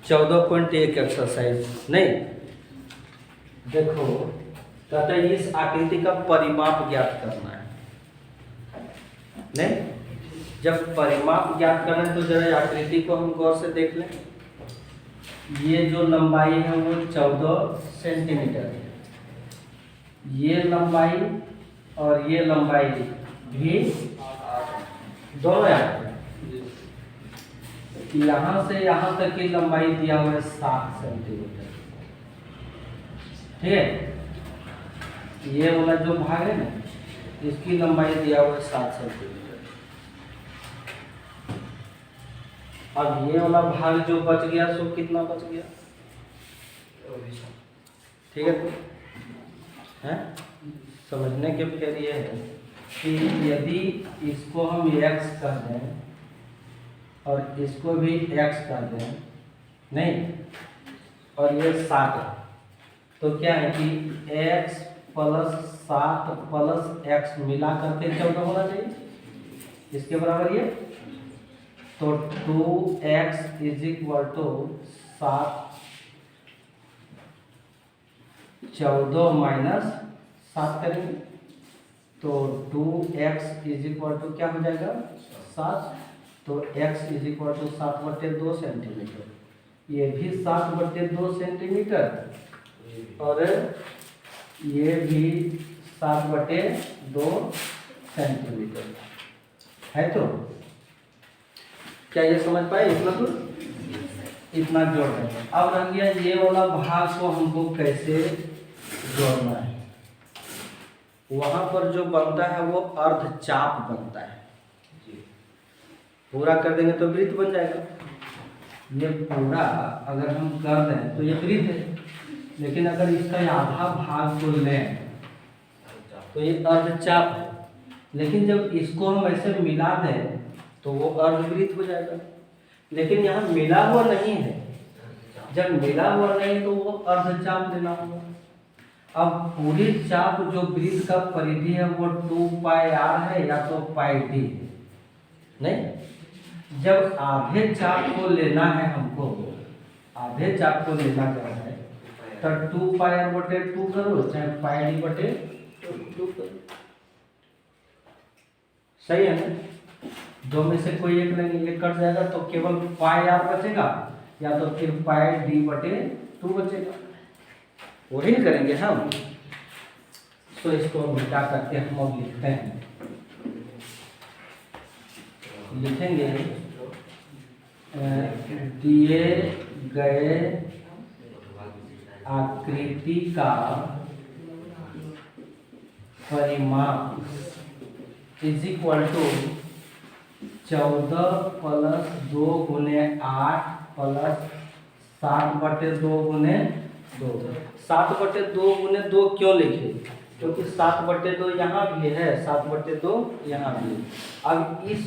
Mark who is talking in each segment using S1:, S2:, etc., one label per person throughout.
S1: 14.1 exercise नहीं। देखो कहता है इस आकृति का परिमाप ज्ञात करना है। नहीं, जब परिमाप ज्ञात करना है तो जरा आकृति को हम गौर से देख लें। ये जो लंबाई है वो 14 सेंटीमीटर है। ये लंबाई और ये लंबाई भी दोनों आते हैं। यहाँ से यहाँ तक की लंबाई दिया हुआ है 7 सेंटीमीटर। ठीक है, ये वाला जो भाग है ना इसकी लंबाई दिया हुआ है 7 सेंटीमीटर। अब ये वाला भाग जो बच गया सो कितना बच गया? ठीक है, समझने के फिर ये है कि यदि इसको हम x कर दें और इसको भी x कर दें नहीं, और ये 7 है तो क्या है कि x + 7 + x मिला करके 14 होना चाहिए। इसके बराबर ये तो 2x = 7 14 - 7 करेंगे तो 2x = क्या हो जाएगा 7। तो x = 7/2 सेंटीमीटर, ये भी 7/2 सेंटीमीटर और ये भी 7/2 सेंटीमीटर है। तो क्या ये समझ पाए? इतना जोड़ देंगे। अब रह गया ये वाला भाग को हमको कैसे जोड़ना है। वहां पर जो बनता है वो अर्धचाप बनता है। पूरा कर देंगे तो वृत्त बन जाएगा। ये पूरा अगर हम कर दें तो ये वृत्त है, लेकिन अगर इसका आधा भाग को लें तो ये अर्धचाप है। लेकिन जब इसको हम ऐसे मिला दें तो वो अर्धवृत्त हो जाएगा। लेकिन यहाँ मिला हुआ नहीं है, जब मिला हुआ नहीं तो वो अर्धचाप लेना होगा। अब पूरी चाप जो वृत्त का परिधि है वो 2πr है या तो πd है। नहीं, जब आधे चाप को लेना है हमको, आधे चाप को लेना क्या है तो 2πr/2 करो चाहे πd/2 करो। सही है ना? दो में से कोई एक नहीं, ये कट जाएगा तो केवल πr बचेगा या तो फिर πd/2 बचेगा। वही करेंगे हम। तो इसको मिटा करके हम अब लिखते हैं। लिखेंगे दिए गए आकृति का परिमाप = 14 + 2 × 8 + 7/2 × 2। 7/2 × 2 क्यों लिखे? क्योंकि 7/2 यहाँ भी है, 7/2 यहाँ भी है। अब इस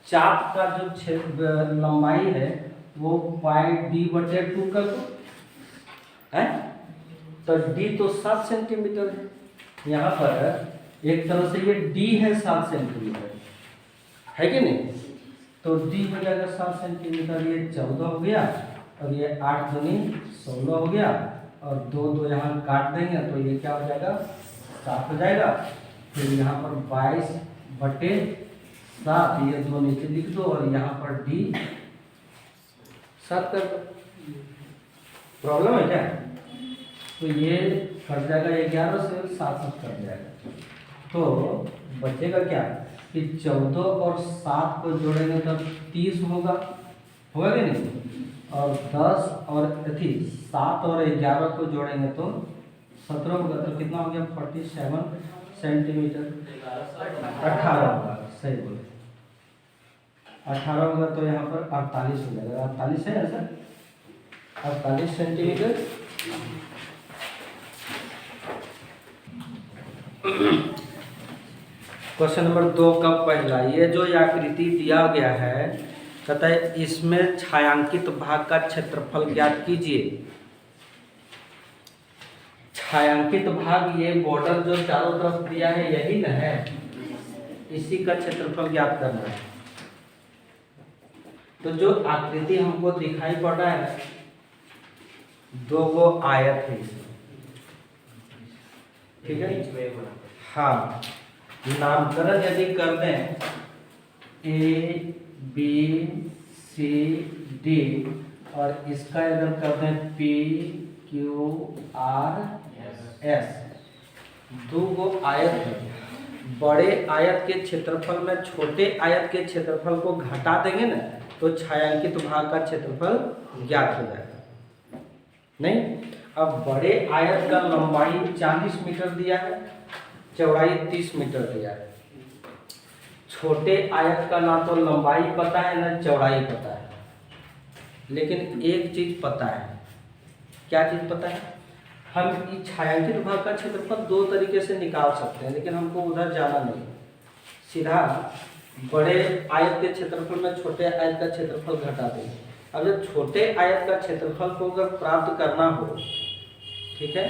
S1: चाप का जो क्षेत्र लंबाई है वो πd/2 कर दो है, तो d तो 7 सेंटीमीटर है। यहाँ पर एक तरह से ये d है 7 सेंटीमीटर है कि नहीं, तो d हो जाएगा 7 सेंटीमीटर। ये 14 हो गया और ये 8 दूनी 16 हो गया और 2 यहाँ काट देंगे तो ये क्या हो जाएगा 7 हो जाएगा। फिर यहाँ पर 22/7 ये 2 नीचे लिख दो और यहाँ पर d 7 कर दो। प्रॉब्लम है क्या? तो ये कट जाएगा 11 से 7 कट जाएगा तो बचेगा क्या कि 14 और 7 को जोड़ेंगे तो 30 होगा कि नहीं, और 10 और 7 और 11 को जोड़ेंगे तो 17 होगा। तो कितना हो गया 47 सेंटीमीटर। 18 होगा, सही बोले 18 होगा तो यहाँ पर 48 हो जाएगा। 48 है ना सर? 48 सेंटीमीटर। क्वेश्चन नंबर 2 का पहला, ये जो आकृति दिया गया है कहता है इसमें छायांकित भाग का क्षेत्रफल ज्ञात कीजिए। छायांकित भाग ये बॉर्डर जो चारों तरफ दिया है यही ना है, इसी का क्षेत्रफल ज्ञात करना है। तो जो आकृति हमको दिखाई पड़ रहा है ना, दो वो आयत है इसमें, ठीक है। हाँ, नामकरण यदि कर दें ए बी सी डी और इसका अगर कर दें पी क्यू आर एस, दो वो आयत है। बड़े आयत के क्षेत्रफल में छोटे आयत के क्षेत्रफल को घटा देंगे ना, तो छायांकित भाग का क्षेत्रफल ज्ञात हो जाएगा। नहीं, अब बड़े आयत का लंबाई 40 मीटर दिया है, चौड़ाई 30 मीटर दिया है। छोटे आयत का ना तो लंबाई पता है ना चौड़ाई पता है, लेकिन एक चीज पता है। क्या चीज पता है? हम इस छायांकित भाग का क्षेत्रफल दो तरीके से निकाल सकते हैं, लेकिन हमको उधर जाना नहीं, सीधा बड़े आयत के क्षेत्रफल में छोटे आयत का क्षेत्रफल घटा देंगे। अब जब छोटे आयत का क्षेत्रफल को अगर प्राप्त करना हो, ठीक है,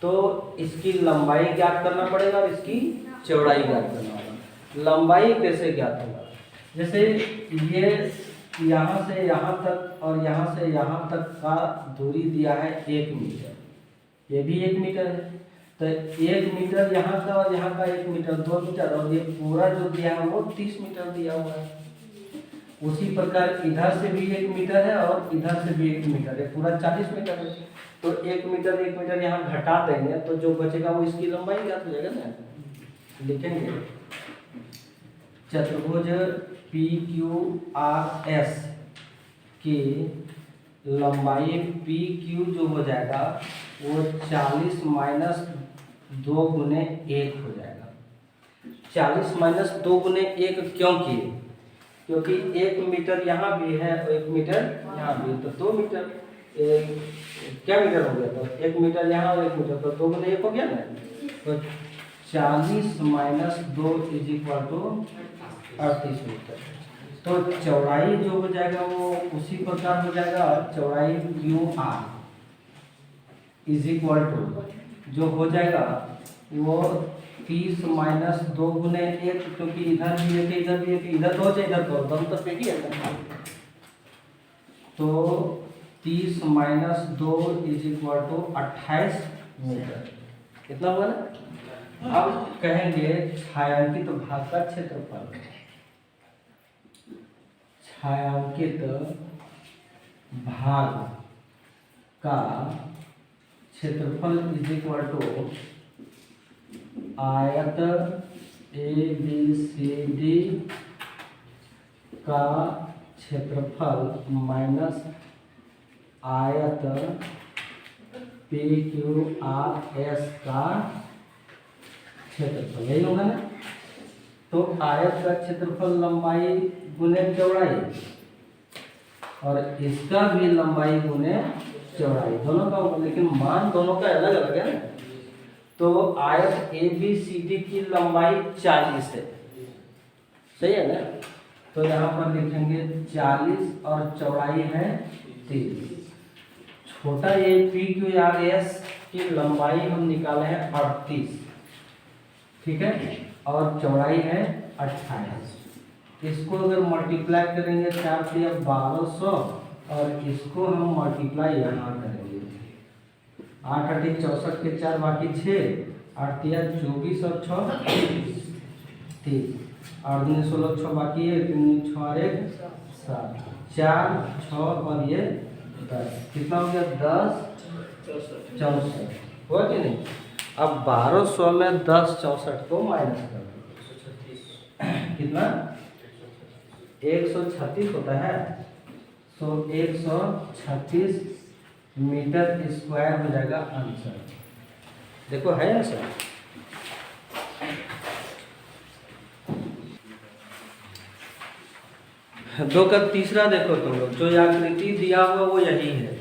S1: तो इसकी लंबाई ज्ञात करना पड़ेगा और इसकी चौड़ाई ज्ञात करना होगा। लंबाई कैसे ज्ञात होगा? जैसे ये यहाँ से यहाँ तक और यहाँ से यहाँ तक का दूरी दिया है 1 मीटर, ये भी 1 मीटर है, तो 1 मीटर यहाँ का और यहाँ का 1 मीटर, 2 मीटर, और ये पूरा जो दिया है वो 30 मीटर दिया हुआ है। उसी प्रकार इधर से भी 1 मीटर है और इधर से भी 1 मीटर है, पूरा 40 मीटर है। तो 1 मीटर यहाँ घटा देंगे तो जो बचेगा वो इसकी लंबाई ज्ञात हो जाएगा ना। लिखेंगे चतुर्भुज पी क्यू आर एस की लंबाई पी क्यू जो हो जाएगा वो 40 माइनस 2 गुने 1 हो जाएगा। 40 माइनस 2 गुने 1 क्यों किए? क्योंकि 1 मीटर यहाँ भी है और 1 मीटर यहाँ भी, तो 2 मीटर क्या मीटर हो गया? तो 1 मीटर यहाँ और 1 मीटर, तो 2 गुने 1 हो गया ना। तो 40 minus 2 is equal to 38 meter. तो चौड़ाई जो हो जाएगा वो उसी प्रकार हो जाएगा, चौड़ाई Q R is equal to जो हो जाएगा वो 30 माइनस 2 गुने 1, क्योंकि इधर भी एक इधर भी एक, इधर 2 है इधर 2, दोनों तरफ एक ही है, तो 30 minus 2 is equal to 28 meter. कितना हुआ ना? अब कहेंगे छायांकित भाग का क्षेत्रफल। छायांकित भाग का क्षेत्रफल इज इक्वल टू आयत ए बी सी डी का क्षेत्रफल माइनस आयत पी क्यू आर एस का क्षेत्रफल, यही होगा ना। तो आयत का क्षेत्रफल लंबाई गुने चौड़ाई और इसका भी लंबाई गुने चौड़ाई, दोनों का होगा, लेकिन मान दोनों का अलग अलग है ना। तो आयत ए बी सी डी की लंबाई 40 है, सही है ना। तो यहाँ पर लिखेंगे 40 और चौड़ाई है 30। छोटा A P Q R S की लंबाई हम निकाले हैं 38, ठीक है, और चौड़ाई है 28। इसको अगर मल्टीप्लाई करेंगे 4 से 1200 और इसको हम मल्टीप्लाई यहाँ करेंगे 8 8 64 के 4 बाकी 6, 8 24 और 6 30, 8 दूनी 16 6 बाकी है, 3 6 और 1 7, 4 6 और ये 10, कितना हो गया? 10 64 हुआ कि नहीं। अब 1200 में 10 64 को माइनस कर दो, कितना? 136 होता है। तो 136 मीटर स्क्वायर हो जाएगा आंसर। देखो है आंसर। दो का तीसरा देखो तुम लोग, जो आकृति दिया हुआ वो यही है।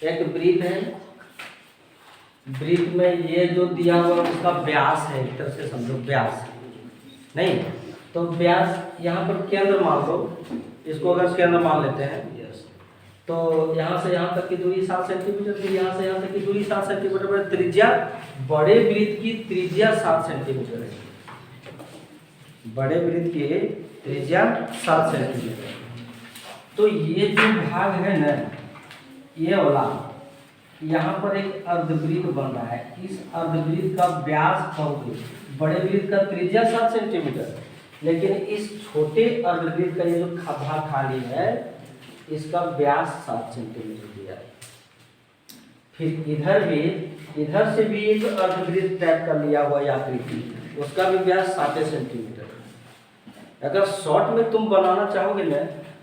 S1: एक वृत्त है, वृत्त में ये जो दिया हुआ उसका व्यास है, एक तरह से समझो व्यास नहीं, तो व्यास यहाँ पर केंद्र मान लो, इसको अगर केंद्र मान लेते हैं, तो यहाँ से यहाँ तक की दूरी 7 सेंटीमीटर, फिर यहाँ से यहाँ तक की दूरी 7 सेंटीमीटर, त्रिज्या बड़े वृत्त की त्रिज्या 7 सेंटीमीटर है। बड़े वृत्त की त्रिज्या 7 सेंटीमीटर। तो ये जो भाग है ना, ये वाला, यहाँ पर एक अर्धवृत्त बन रहा है। इस अर्धवृत्त का व्यास बहुत, बड़े वृत्त का त्रिज्या 7 सेंटीमीटर, लेकिन इस छोटे अर्धवृत्त का ये जो भाग खाली है, इसका व्यास 7 सेंटीमीटर दिया है। फिर इधर से भी एक अर्धवृत्त टाइप का लिया हुआ आकृति, उसका भी व्यास 7 सेंटीमीटर है। अगर शॉर्ट में तुम बनाना चाहोगे ना,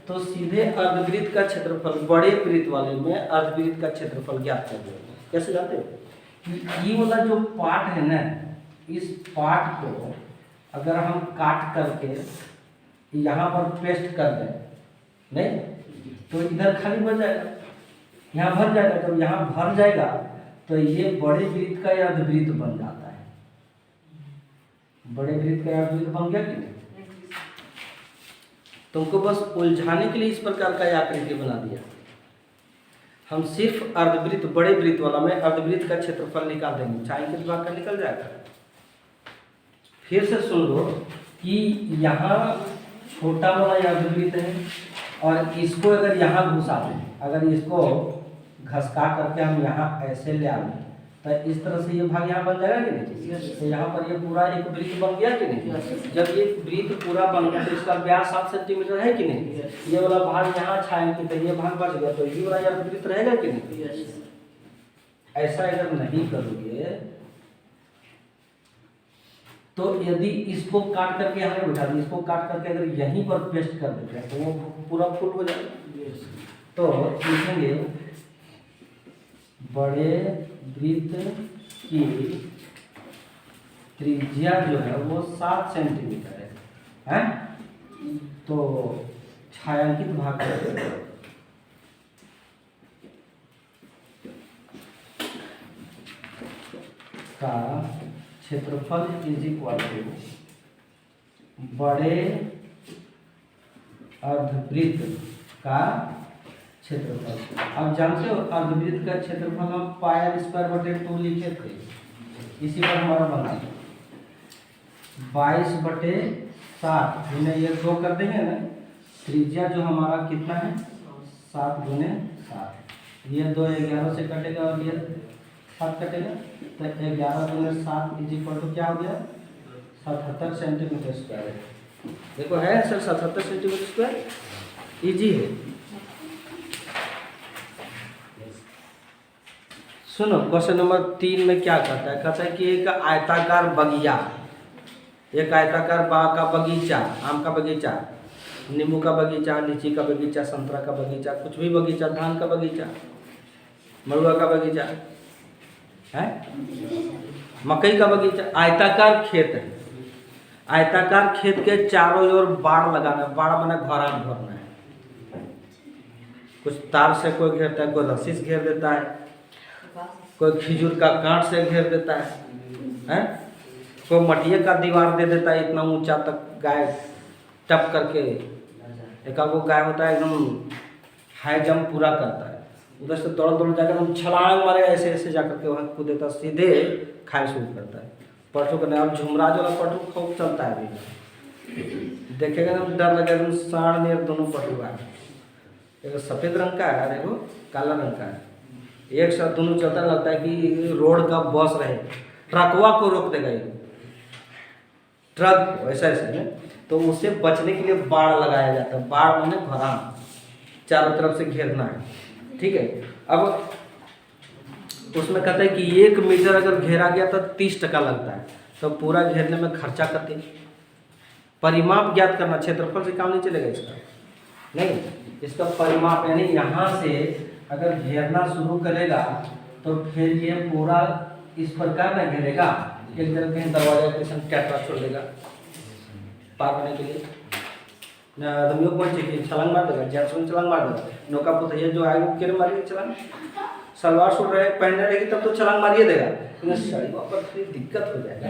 S1: तो सीधे अर्धवृत्त का क्षेत्रफल, बड़े वृत्त वाले में अर्धवृत्त का क्षेत्रफल ज्ञात कर दो। कैसे जानते हो कि ये वाला जो पार्ट है ना, इस पार्ट को अगर हम काट करके यहाँ पर पेस्ट कर दें, नहीं तो इधर खाली बच जाएगा, यहाँ भर जाएगा। जब यहाँ भर जाएगा तो ये बड़े वृत्त का अर्धवृत्त बन जाता है। बड़े वृत्त का अर्धवृत्त बन गया कि नहीं? तुमको बस उलझाने के लिए इस प्रकार का आकृति बना दिया। हम सिर्फ अर्धवृत्त, बड़े वृत्त वाला में अर्धवृत्त का क्षेत्रफल निकाल देंगे, चाहे किस भाग का निकल जाएगा। फिर से सुन लो कि यहाँ छोटा वाला अर्धवृत्त है, और इसको अगर यहाँ घुसा दें, अगर इसको घसका करके हम यहाँ ऐसे ले आए, तो इस तरह से ये भाग यहाँ बन जाएगा कि नहीं? तो यहाँ पर ये पूरा एक वृत्त बन गया कि नहीं? जब ये वृत्त पूरा बन गया तो इसका व्यास 7 सेंटीमीटर है कि नहीं? ये वाला भाग यहाँ छाएंगे तो ये भाग बच गया, तो ये वाला वृत्त रहेगा कि नहीं? ऐसा अगर नहीं करोगे तो यदि इसको काट करके यहाँ बैठा दें, इसको काट करके अगर यहीं पर पेस्ट कर देते हैं तो वो पूरा फुल हो जाएगा। तो लिखेंगे बड़े वृत्त की त्रिज्या जो है वो 7 सेंटीमीटर है, हैं? तो छायांकित भाग का क्षेत्रफल इज इक्वल टू बड़े अर्धवृत्त का क्षेत्रफल। आप जानते हो अर्धवृत्त का क्षेत्रफल हम पाई स्क्वायर बटे 2 लिखे थे, इसी पर हमारा बना 22/7 गुने ये 2 कर देंगे ना, त्रिज्या जो हमारा कितना है 7 गुने 7, ये 2 11 से कटेगा और ये 7 कटेगा, तो 11 गुने 7 इज इक्वल टू क्या हो गया 77 सेंटीमीटर स्क्वायर। देखो है सर 77 सेंटीमीटर स्क्वायर, इजी है। सुनो क्वेश्चन नंबर 3 में क्या कहता है? कहता है कि एक आयताकार बगिया, एक आयताकार बाग का बगीचा, आम का बगीचा, नींबू का बगीचा, लीची का बगीचा, संतरा का बगीचा, कुछ भी बगीचा, धान का बगीचा, मरुआ का बगीचा है, मकई का बगीचा, आयताकार खेत है। आयताकार खेत के चारों ओर बाड़ लगाना है, बाड़ माने घेराव भरना है। कुछ तार से कोई घेरता है, कोई रस्सी से घेर देता है, कोई खिजूर का कांट से घेर देता है, कोई मटिया का दीवार दे देता है इतना ऊंचा तक, गाय टप करके, एक वो गाय होता है एकदम हाई जंप पूरा करता है, उधर से दौड़ दौड़ जाकर हम छलांग मारे ऐसे ऐसे जाकर के वहाँ कूद देता, सीधे खाए शुरू करता है। पटू का नहीं, अब झुमराज वाला पटू खूब चलता है अभी, देखेगा ना डर लगेगा, साढ़ में दोनों पटू है, एक सफ़ेद रंग का है और एक काला रंग का है, एक साथ दोनों चलता, लगता है कि रोड का बस रहे, ट्रकवा को रोक देगा ये ट्रक ऐसा ऐसे में। तो उससे बचने के लिए बाड़ लगाया जाता है, बाड़ माने घेराव, चारों तरफ से घेरना है, ठीक है। अब उसमें कहता है कि 1 मीटर अगर घेरा गया तो 30 टका लगता है, तो पूरा घेरने में खर्चा करते, परिमाप ज्ञात करना, क्षेत्रफल से काम नहीं चलेगा इसका, नहीं, इसका परिमाप यानी यहाँ से अगर घेरना शुरू करेगा तो फिर ये पूरा इस प्रकार में घेरेगा, एक तरफ कहीं दरवाजा के कैटरा छोड़ देगा पार होने के लिए, तुम योग पहुंचे कि छलांग मार देगा, जैसे छलांग मार देगा, नौका पुतैया जो आएगा वो केरे मारिए छलांग, सलवार सूट रहे पहनने रहेगी तब तो छलांग मारिए देगा, लेकिन शरीर पर फिर दिक्कत हो जाएगा।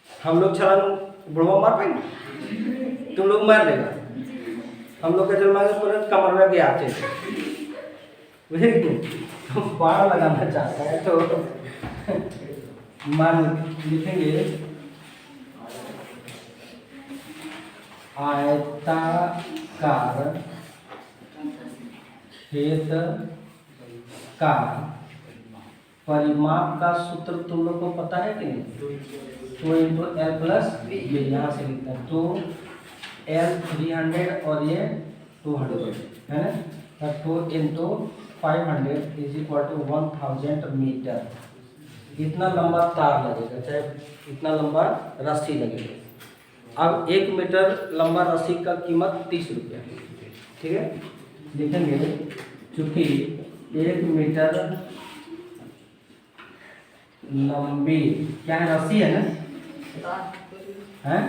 S1: हम लोग छलांग बुढ़वा मार पाएंगे, तुम लोग मार देगा, हम लोग के जन्म पूरे कमर में गया थे, तो बाड़ लगाना चाहता है तो मान लिखेंगे आयताकार खेत का परिमाप का सूत्र तुम लोग को पता है कि नहीं? 2 इंटू एल प्लस बी, यहाँ से लिखते हैं। तो एल 300 और ये 200 है ना, तो 2 into 500 is equal to 1000 meter. इतना लंबा तार लगेगा, चाहे इतना लंबा रस्सी लगेगा। अब 1 मीटर लंबा रस्सी का कीमत 30 रुपया, ठीक है। लिखेंगे चूँकि 1 मीटर लंबी क्या है, रस्सी है ना, है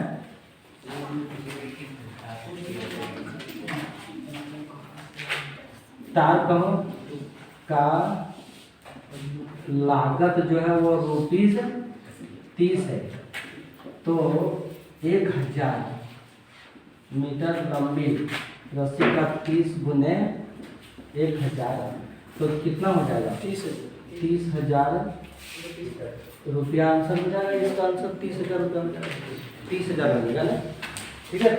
S1: तार कहो का लागत जो है वो ₹30 है। तो 1000 मीटर लंबी रस्सी का 30 गुने 1000, तो कितना हो जाएगा? 30,000 रुपया आंसर हो जाएगा। इसका आंसर 30,000 रुपया हो जाएगा, 30,000 लगेगा ना, ठीक है।